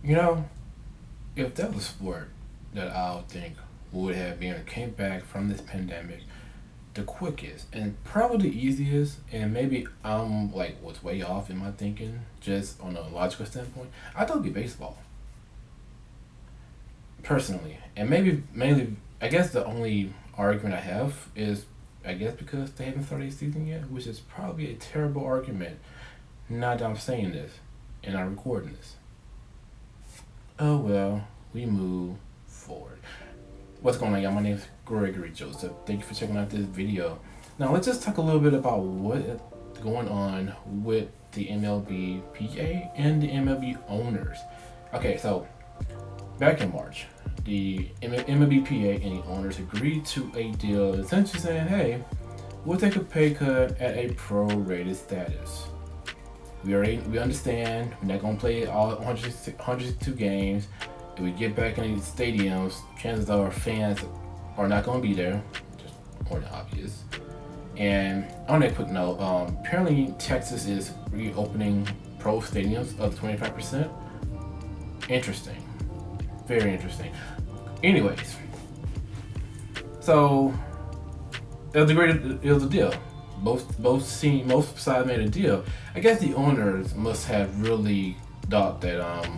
You know, if that was a sport that I would think would have been came back from this pandemic the quickest and probably the easiest, and maybe I'm like was way off in my thinking, just on a logical standpoint, I thought it'd be baseball personally, and maybe mainly. I guess the only argument I have is, I guess because they haven't started the season yet, which is probably a terrible argument. Now that I'm saying this and I'm recording this. Oh well, we move forward. What's going on, y'all? My name is Gregory Joseph. Thank you for checking out this video. Now let's just talk a little bit about what is going on with the MLBPA and the MLB owners. Okay, so back in March, the MLBPA and the owners agreed to a deal essentially saying, hey, we'll take a pay cut at a prorated status. We understand we're not going to play all 102 games. If we get back in these stadiums, chances are fans are not going to be there, just more than obvious. And on that quick note, apparently Texas is reopening pro stadiums up to 25%. Interesting. Very interesting. Anyways, so it was a deal. Both sides made a deal. I guess the owners must have really thought that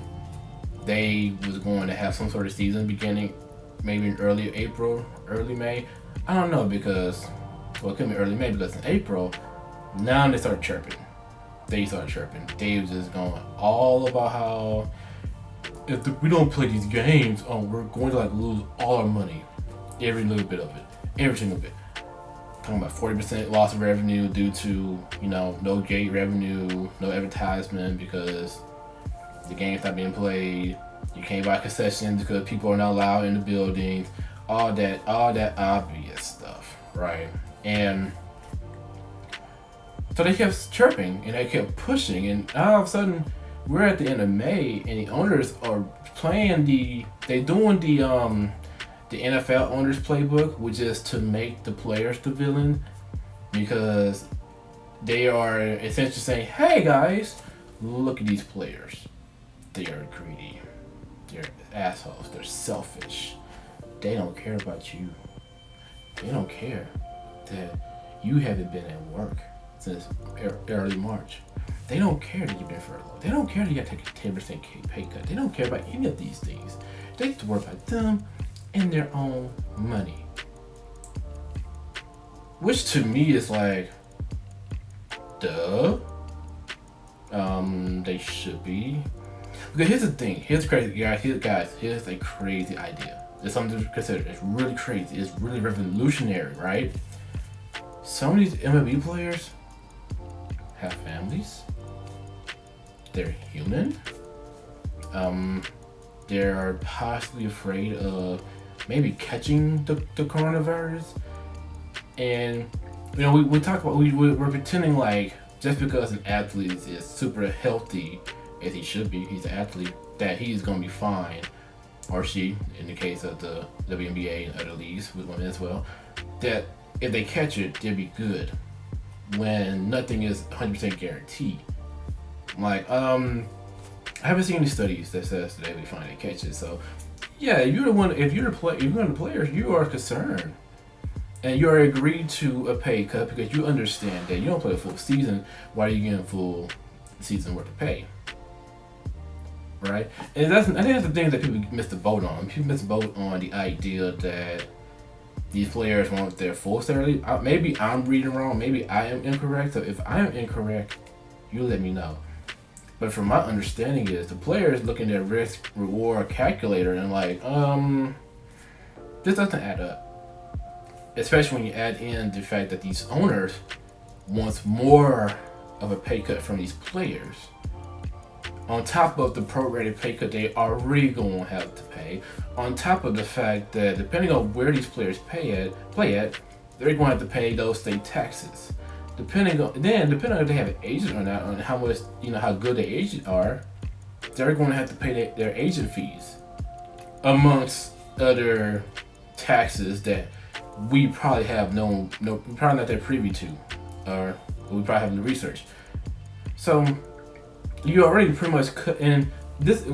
they was going to have some sort of season beginning maybe in early April, early May. I don't know because it could be early May because in April now they started chirping. They started chirping. They was just going all about how if we don't play these games, we're going to like lose all our money, every little bit of it, every single bit. Talking about 40% loss of revenue due to no gate revenue, no advertisement because the game's not being played. You can't buy concessions because people are not allowed in the buildings. All that obvious stuff, right? And so they kept chirping and they kept pushing, and all of a sudden we're at the end of May and the owners are playing they doing the NFL owners playbook, which is to make the players the villain because they are essentially saying, hey guys, look at these players. They are greedy. They're assholes. They're selfish. They don't care about you. They don't care that you haven't been at work since early March. They don't care that you've been furloughed. They don't care that you got to take a 10% pay cut. They don't care about any of these things. They have to worry about them and their own money. Which to me is like, duh. They should be. Because here's the thing. Here's crazy, guys. Here's a crazy idea. It's something to consider. It's really crazy. It's really revolutionary, right? Some of these MLB players have families. They're human. They're possibly afraid of maybe catching the coronavirus. And we talk about we're pretending like just because an athlete is super healthy as he should be, he's an athlete, that he's gonna be fine, or she, in the case of the WNBA and other leagues with women as well, that if they catch it, they'll be good. When nothing is 100% guaranteed. Like, I haven't seen any studies that says that they'll be fine to catch it. So, yeah, if you're one of the players, you are concerned, and you are agreed to a pay cut because you understand that you don't play a full season. Why are you getting a full season worth of pay? Right? And I think that's the thing that people miss the boat on. People miss the boat on the idea that these players want their full salary. Maybe I'm reading wrong. Maybe I am incorrect. So if I am incorrect, you let me know. But from my understanding is the players looking at risk reward calculator and like, this doesn't add up. Especially when you add in the fact that these owners wants more of a pay cut from these players. On top of the prorated pay cut they already going to have to pay, on top of the fact that depending on where these players play at, they're going to have to pay those state taxes. Depending on if they have an agent or not, on how much, how good the agent are, they're going to have to pay their agent fees, amongst other taxes that we probably have we're probably not that privy to, or we probably haven't researched. So you already pretty much cut in this.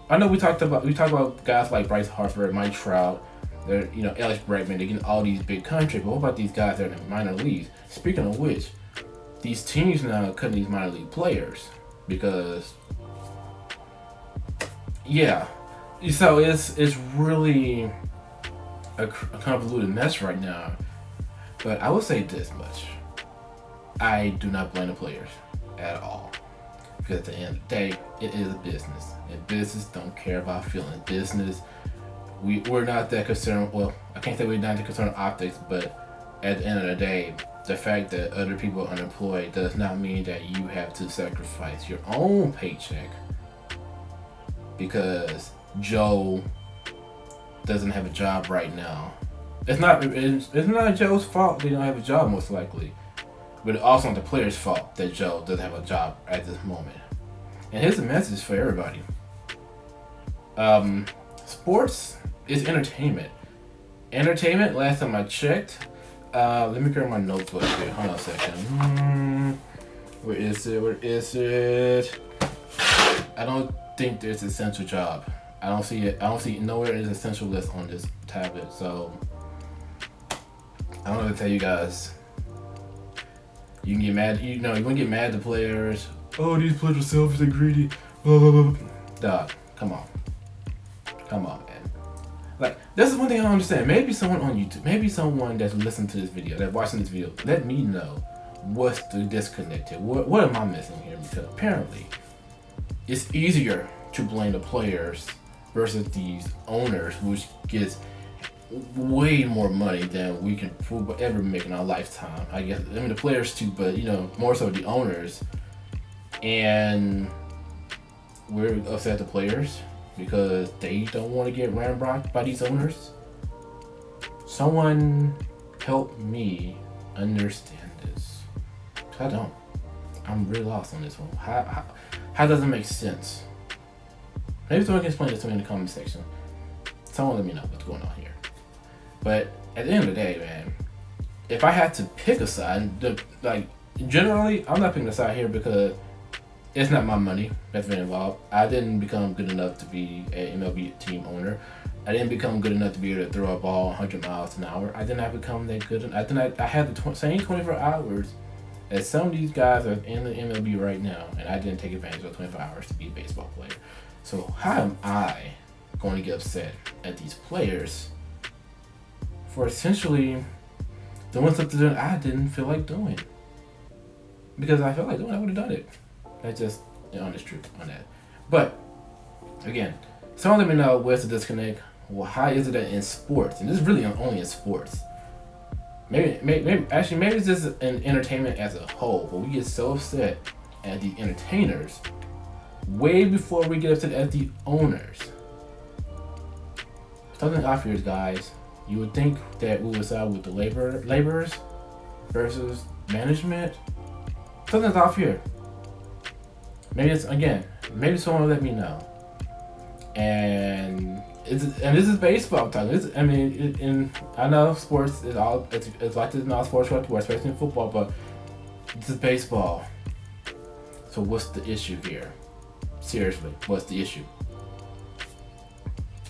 I know we talked about guys like Bryce Harper, Mike Trout, they're, Alex Bregman. They're getting all these big contracts. But what about these guys that are in the minor leagues? Speaking of which, these teams now are cutting these minor league players because, yeah. So it's really a convoluted mess right now. But I will say this much: I do not blame the players at all. Because at the end of the day, it is a business. And business don't care about feelings. Business, we're not that concerned. Well, I can't say we're not that concerned with optics, but at the end of the day, the fact that other people are unemployed does not mean that you have to sacrifice your own paycheck because Joe doesn't have a job right now. It's not Joe's fault they don't have a job, most likely. But it's also not the player's fault that Joe doesn't have a job at this moment. And here's a message for everybody. Sports is entertainment. Entertainment, last time I checked, let me grab my notebook here. Hold on a second. Where is it? I don't think there's an essential job. I don't see it. I don't see nowhere in the essential list on this tablet. So, I don't know what to tell you guys. You can get mad, you want to get mad at the players. Oh, these players are selfish and greedy. Blah, blah, blah. Dog, come on, man. Like, this is one thing I don't understand. Maybe someone on YouTube, maybe someone that's listening to this video, that's watching this video, let me know what's the disconnect here. What am I missing here? Because apparently, it's easier to blame the players versus these owners, which gets way more money than we can ever make in our lifetime. I guess, the players too, but more so the owners. And we're upset at the players because they don't want to get ramrocked by these owners. Someone help me understand this. I don't. I'm really lost on this one. How does it make sense? Maybe someone can explain this to me in the comment section. Someone let me know what's going on here. But at the end of the day, man, if I had to pick a side, generally, I'm not picking a side here because it's not my money that's been involved. I didn't become good enough to be an MLB team owner. I didn't become good enough to be able to throw a ball 100 miles an hour. I did not become that good. I had the same 24 hours as some of these guys are in the MLB right now, and I didn't take advantage of 24 hours to be a baseball player. So how am I going to get upset at these players for essentially doing something that I didn't feel like doing? Because I felt like doing, I would have done it. That's just the honest truth on that. But again, someone let me know where's the disconnect. Well, how is it that in sports, and this is really only in sports, maybe it's just an entertainment as a whole, but we get so upset at the entertainers way before we get upset at the owners. Something obvious, guys. You would think that we would side with the laborers versus management. Something's off here. Maybe someone will let me know. And this is baseball talking. I know sports is all it's like this in all sports, especially in football, but this is baseball. So what's the issue here? Seriously, what's the issue?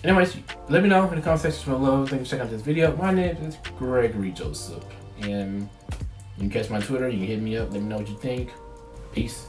Anyways, let me know in the comment section below. Thank you for checking out this video. My name is Gregory Joseph, and you can catch my Twitter. You can hit me up. Let me know what you think. Peace.